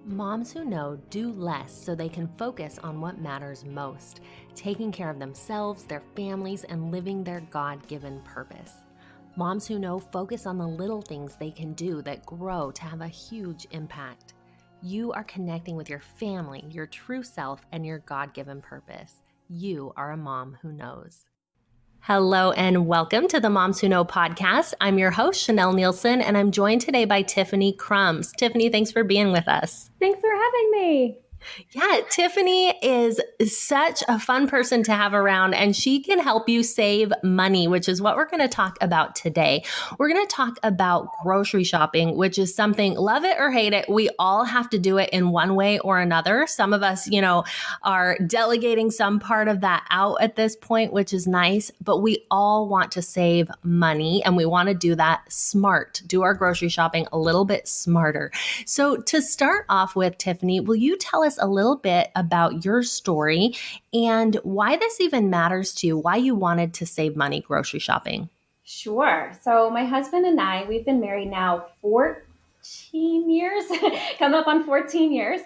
Moms who know do less so they can focus on what matters most, taking care of themselves, their families, and living their God-given purpose. Moms who know focus on the little things they can do that grow to have a huge impact. You are connecting with your family, your true self, and your God-given purpose. You are a mom who knows. Hello and welcome to the Moms Who Know podcast. I'm your host, Chanel Nielsen, and I'm joined today by Tiffany Crumbs. Tiffany, thanks for being with us. Thanks for having me. Yeah, Tiffany is such a fun person to have around, and she can help you save money, which is what we're going to talk about today. We're going to talk about grocery shopping, which is something, love it or hate it, we all have to do it in one way or another. Some of us, are delegating some part of that out at this point, which is nice, but we all want to save money, and we want to do that smart, do our grocery shopping a little bit smarter. So to start off with, Tiffany, will you tell us a little bit about your story and why this even matters to you, why you wanted to save money grocery shopping? Sure. So my husband and I, we've been married now 14 years, come up on 14 years.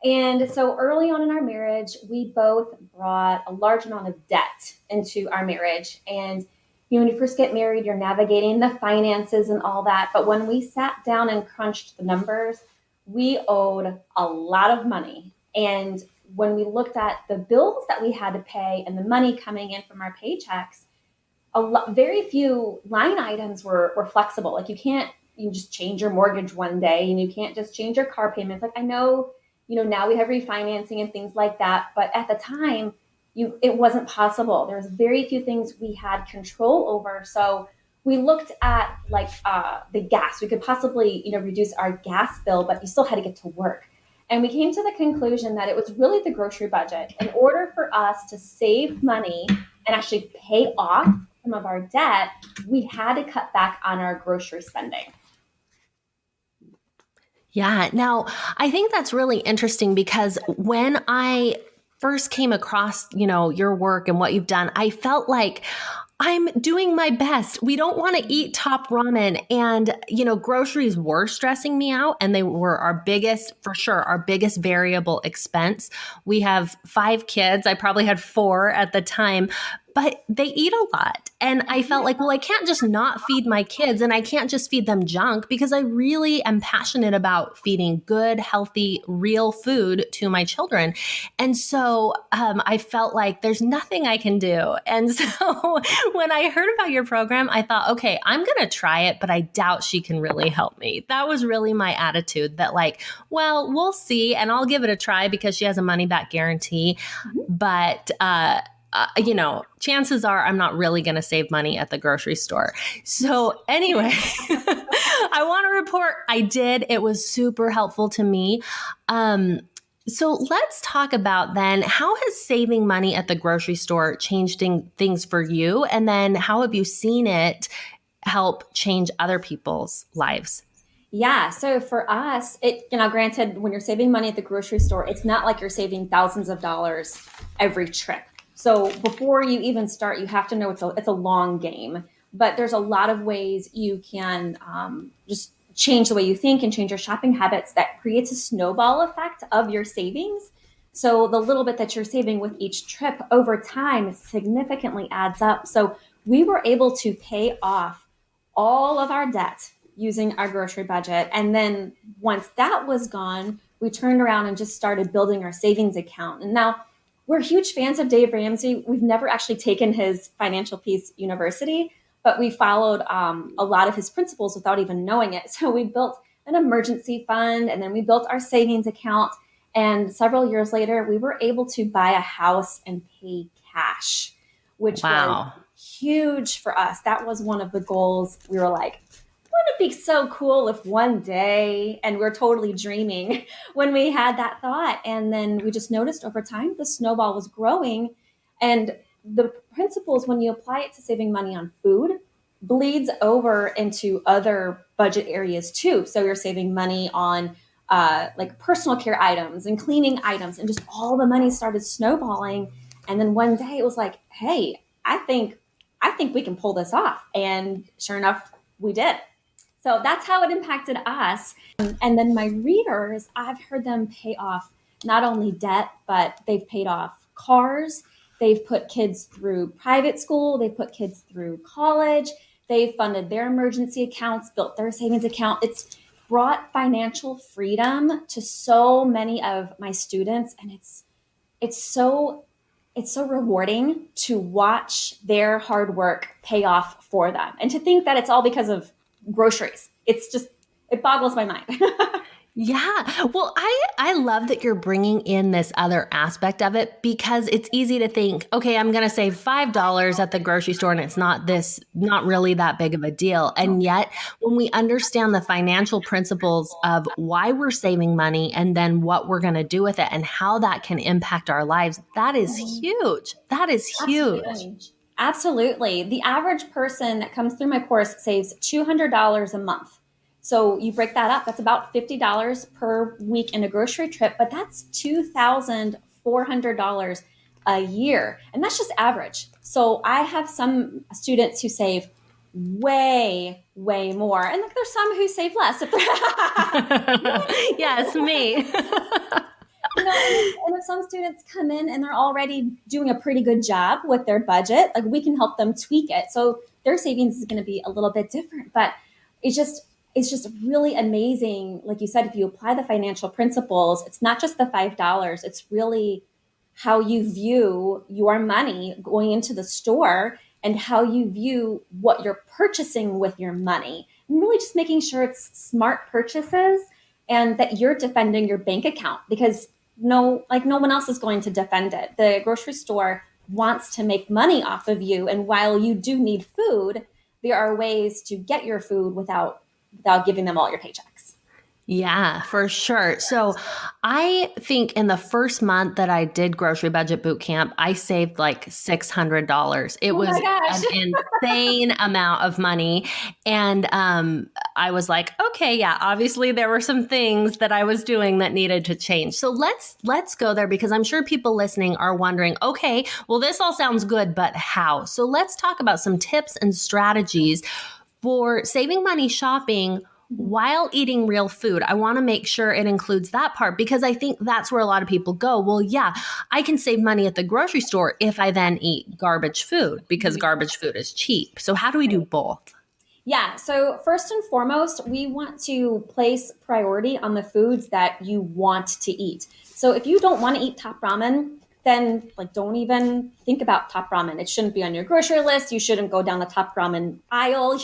And so early on in our marriage, we both brought a large amount of debt into our marriage. And when you first get married, you're navigating the finances and all that. But when we sat down and crunched the numbers, we owed a lot of money. And when we looked at the bills that we had to pay and the money coming in from our paychecks, very few line items were flexible. Like you can just change your mortgage one day, and you can't just change your car payments. Like I know, now we have refinancing and things like that, but at the time, it wasn't possible. There was very few things we had control over. So we looked at the gas. We could possibly, reduce our gas bill, but you still had to get to work. And we came to the conclusion that it was really the grocery budget. In order for us to save money and actually pay off some of our debt, we had to cut back on our grocery spending. Yeah. Now, I think that's really interesting because when I first came across, your work and what you've done, I felt like I'm doing my best. We don't want to eat top ramen. And, groceries were stressing me out, and they were our biggest variable expense. We have 5 kids. I probably had 4 at the time, but they eat a lot. And I felt like, well, I can't just not feed my kids, and I can't just feed them junk, because I really am passionate about feeding good, healthy, real food to my children. And so I felt like there's nothing I can do. And so when I heard about your program, I thought, okay, I'm going to try it, but I doubt she can really help me. That was really my attitude, that well, we'll see, and I'll give it a try because she has a money back guarantee. But chances are I'm not really going to save money at the grocery store. So anyway, I want to report I did. It was super helpful to me. So let's talk about then, how has saving money at the grocery store changed things for you? And then how have you seen it help change other people's lives? Yeah. So for us, granted, when you're saving money at the grocery store, it's not like you're saving thousands of dollars every trip. So before you even start, you have to know it's a long game. But there's a lot of ways you can just change the way you think and change your shopping habits that creates a snowball effect of your savings. So the little bit that you're saving with each trip over time significantly adds up. So we were able to pay off all of our debt using our grocery budget. And then once that was gone, we turned around and just started building our savings account. And now we're huge fans of Dave Ramsey. We've never actually taken his Financial Peace University, but we followed a lot of his principles without even knowing it. So we built an emergency fund, and then we built our savings account. And several years later, we were able to buy a house and pay cash, which was huge for us. That was one of the goals. We were like, wouldn't it be so cool if one day, and we're totally dreaming when we had that thought. And then we just noticed over time, the snowball was growing. And the principles, when you apply it to saving money on food, bleeds over into other budget areas too. So you're saving money on personal care items and cleaning items, and just all the money started snowballing. And then one day it was like, hey, I think we can pull this off. And sure enough, we did. So that's how it impacted us. And then my readers, I've heard them pay off not only debt, but they've paid off cars. They've put kids through private school. They've put kids through college. They've funded their emergency accounts, built their savings account. It's brought financial freedom to so many of my students. And it's so it's so rewarding to watch their hard work pay off for them. And to think that it's all because of groceries. It boggles my mind. Yeah. Well, I love that you're bringing in this other aspect of it, because it's easy to think, okay, I'm going to save $5 at the grocery store and it's not really that big of a deal. And yet when we understand the financial principles of why we're saving money and then what we're going to do with it and how that can impact our lives, that is huge. That is huge. Absolutely. Absolutely. The average person that comes through my course saves $200 a month. So you break that up, that's about $50 per week in a grocery trip, but that's $2,400 a year. And that's just average. So I have some students who save way, way more. And there's some who save less. Yes, me. And if some students come in and they're already doing a pretty good job with their budget, like we can help them tweak it. So their savings is going to be a little bit different, but it's just really amazing. Like you said, if you apply the financial principles, it's not just the $5. It's really how you view your money going into the store and how you view what you're purchasing with your money. And really just making sure it's smart purchases and that you're defending your bank account, because no one else is going to defend it. The grocery store wants to make money off of you. And while you do need food, there are ways to get your food without giving them all your paychecks. Yeah, for sure. So I think in the first month that I did Grocery Budget Bootcamp, I saved like $600. It was an insane amount of money. And I was like, okay, yeah, obviously there were some things that I was doing that needed to change. So let's go there, because I'm sure people listening are wondering, okay, well, this all sounds good, but how? So let's talk about some tips and strategies for saving money shopping while eating real food. I want to make sure it includes that part, because I think that's where a lot of people go, well, yeah, I can save money at the grocery store if I then eat garbage food, because garbage food is cheap. So how do we do both? Yeah. So first and foremost, we want to place priority on the foods that you want to eat. So if you don't want to eat top ramen, then don't even think about top ramen. It shouldn't be on your grocery list. You shouldn't go down the top ramen aisle.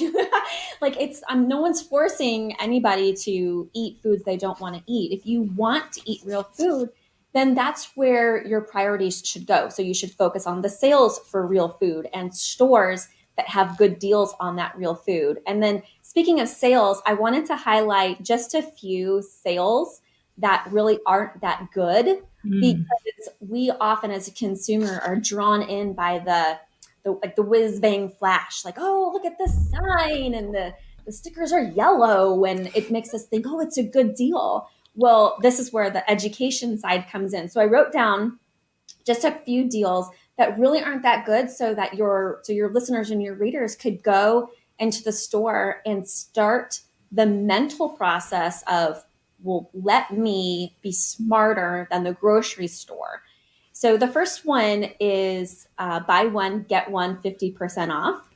No one's forcing anybody to eat foods they don't want to eat. If you want to eat real food, then that's where your priorities should go. So you should focus on the sales for real food and stores that have good deals on that real food. And then speaking of sales, I wanted to highlight just a few sales that really aren't that good, because we often as a consumer are drawn in by the whiz bang flash, like, oh, look at this sign and the stickers are yellow, and it makes us think, oh, it's a good deal. Well, this is where the education side comes in. So I wrote down just a few deals that really aren't that good, so that your listeners and your readers could go into the store and start the mental process of, well, let me be smarter than the grocery store. So the first one is buy one, get one 50% off.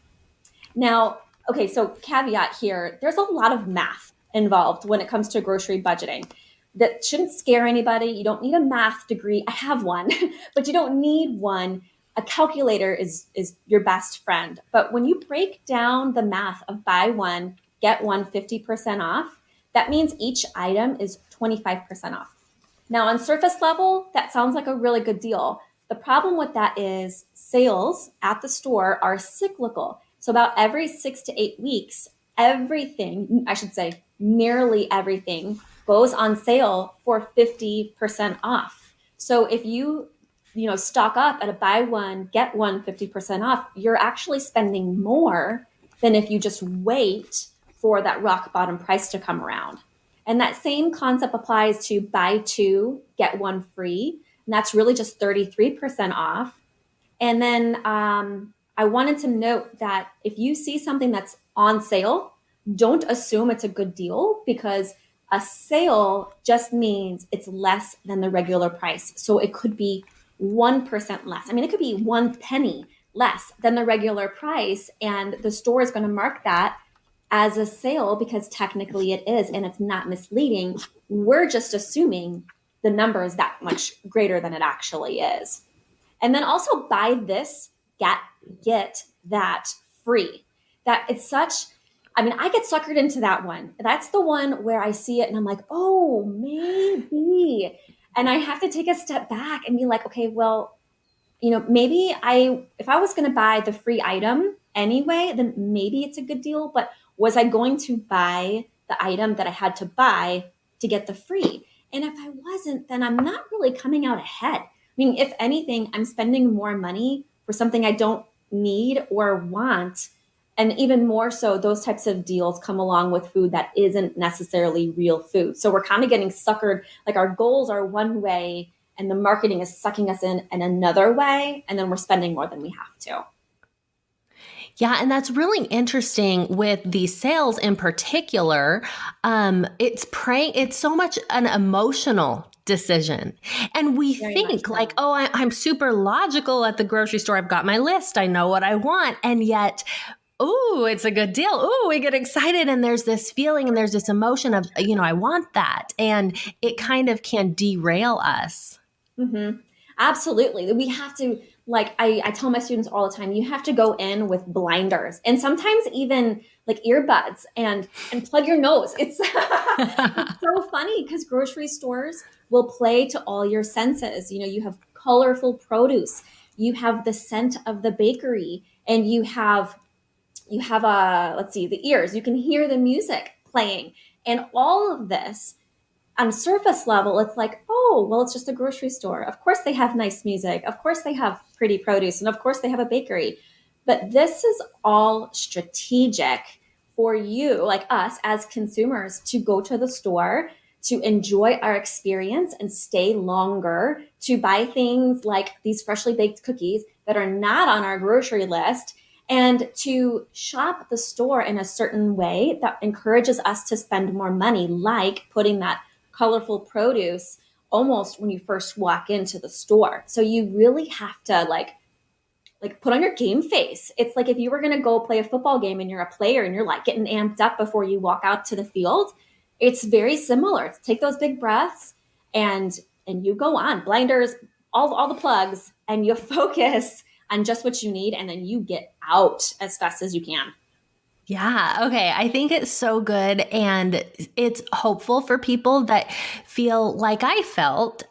Now, okay, so caveat here, there's a lot of math involved when it comes to grocery budgeting. That shouldn't scare anybody. You don't need a math degree. I have one, but you don't need one. A calculator is your best friend. But when you break down the math of buy one, get one 50% off, that means each item is 25% off. Now, on surface level, that sounds like a really good deal. The problem with that is sales at the store are cyclical. So about every 6 to 8 weeks, everything, I should say nearly everything, goes on sale for 50% off. So if you stock up at a buy one, get one 50% off, you're actually spending more than if you just wait for that rock bottom price to come around. And that same concept applies to buy two, get one free. And that's really just 33% off. And then I wanted to note that if you see something that's on sale, don't assume it's a good deal, because a sale just means it's less than the regular price. So it could be 1% less. I mean, it could be 1 penny less than the regular price. And the store is going to mark that as a sale because technically it is, and it's not misleading. We're just assuming the number is that much greater than it actually is. And then also buy this, get that free. That it's such, I mean, I get suckered into that one. That's the one where I see it and I'm like, oh, maybe. And I have to take a step back and be like, okay, well, maybe if I was going to buy the free item anyway, then maybe it's a good deal. But was I going to buy the item that I had to buy to get the free? And if I wasn't, then I'm not really coming out ahead. I mean, if anything, I'm spending more money for something I don't need or want. And even more so, those types of deals come along with food that isn't necessarily real food. So we're kind of getting suckered, like our goals are one way and the marketing is sucking us in another way. And then we're spending more than we have to. Yeah, and that's really interesting with these sales in particular. It's so much an emotional decision. And we Very think much so. like, oh, I'm super logical at the grocery store. I've got my list. I know what I want. And yet, oh, it's a good deal. Oh, we get excited. And there's this feeling and there's this emotion of, I want that. And it kind of can derail us. Mm-hmm. Absolutely. We have to, like, I tell my students all the time, you have to go in with blinders and sometimes even like earbuds and plug your nose. It's, it's so funny because grocery stores will play to all your senses. You have colorful produce, you have the scent of the bakery, and you have let's see, the ears. You can hear the music playing, and all of this on surface level, it's like, oh, well, it's just a grocery store. Of course they have nice music. Of course they have pretty produce. And of course they have a bakery. But this is all strategic for you, like us as consumers, to go to the store, to enjoy our experience and stay longer, to buy things like these freshly baked cookies that are not on our grocery list, and to shop the store in a certain way that encourages us to spend more money, like putting that colorful produce almost when you first walk into the store. So you really have to like put on your game face. It's like if you were going to go play a football game and you're a player and you're like getting amped up before you walk out to the field. It's very similar. Take those big breaths and you go on, blinders, all the plugs, and you focus on just what you need, and then you get out as fast as you can. Yeah. Okay. I think it's so good. And it's hopeful for people that feel like I felt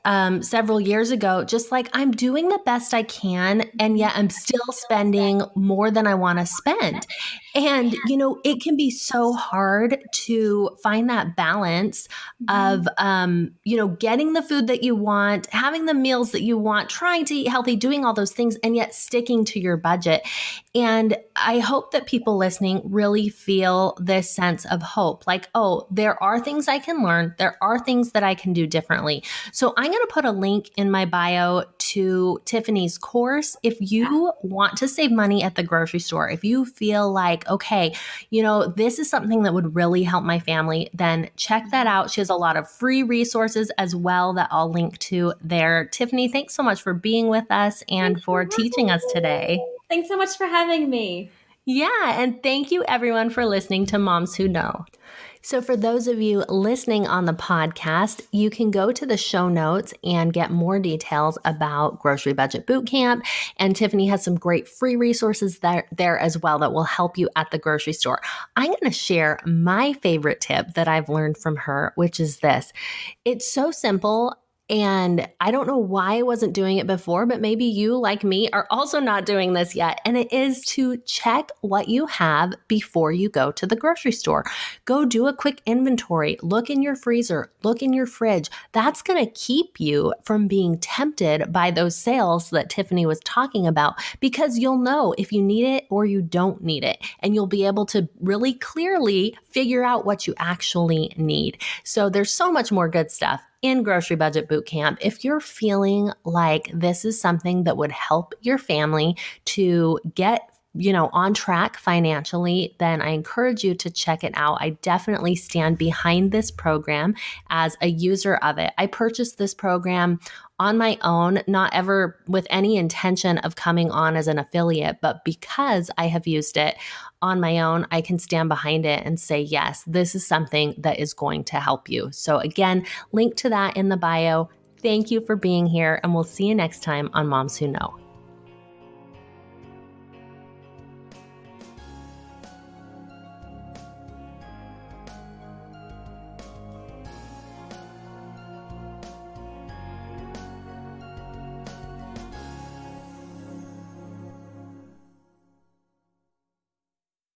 several years ago, just like I'm doing the best I can. And yet I'm still spending more than I want to spend. And, it can be so hard to find that balance of, getting the food that you want, having the meals that you want, trying to eat healthy, doing all those things, and yet sticking to your budget. And I hope that people listening really feel this sense of hope. Like, oh, there are things I can learn. There are things that I can do differently. So I'm going to put a link in my bio to Tiffany's course. If you want to save money at the grocery store, if you feel like, okay, this is something that would really help my family, then check that out. She has a lot of free resources as well that I'll link to there. Tiffany, thanks so much for being with us and for teaching us today. Thanks so much for having me. Yeah, and thank you everyone for listening to Moms Who Know. So for those of you listening on the podcast, you can go to the show notes and get more details about Grocery Budget Bootcamp. And Tiffany has some great free resources there as well that will help you at the grocery store. I'm going to share my favorite tip that I've learned from her, which is this. It's so simple. And I don't know why I wasn't doing it before, but maybe you, like me, are also not doing this yet. And it is to check what you have before you go to the grocery store. Go do a quick inventory. Look in your freezer. Look in your fridge. That's going to keep you from being tempted by those sales that Tiffany was talking about, because you'll know if you need it or you don't need it. And you'll be able to really clearly figure out what you actually need. So there's so much more good stuff in Grocery Budget Bootcamp. If you're feeling like this is something that would help your family to get on track financially, then I encourage you to check it out. I definitely stand behind this program as a user of it. I purchased this program on my own, not ever with any intention of coming on as an affiliate, but because I have used it on my own, I can stand behind it and say, yes, this is something that is going to help you. So again, link to that in the bio. Thank you for being here, and we'll see you next time on Moms Who Know.